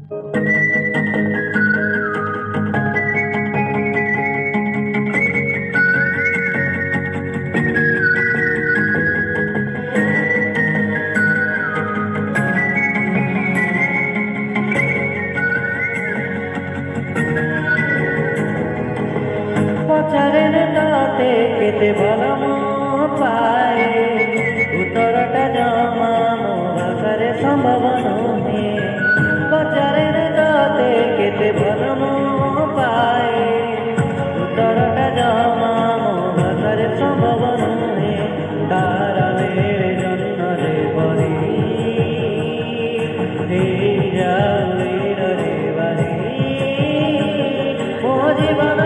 পচারের তাতে কেটে ভালো পায় উত্তরটা জমানো ভাষার সম্ভব নহে। পচারের তাতে কেটে ভালো পায় উত্তরটা জমানো ভাষার সম্ভব নহে। দাঁড়ালের জন্য রে বলি রে বাড়ি ও জীবন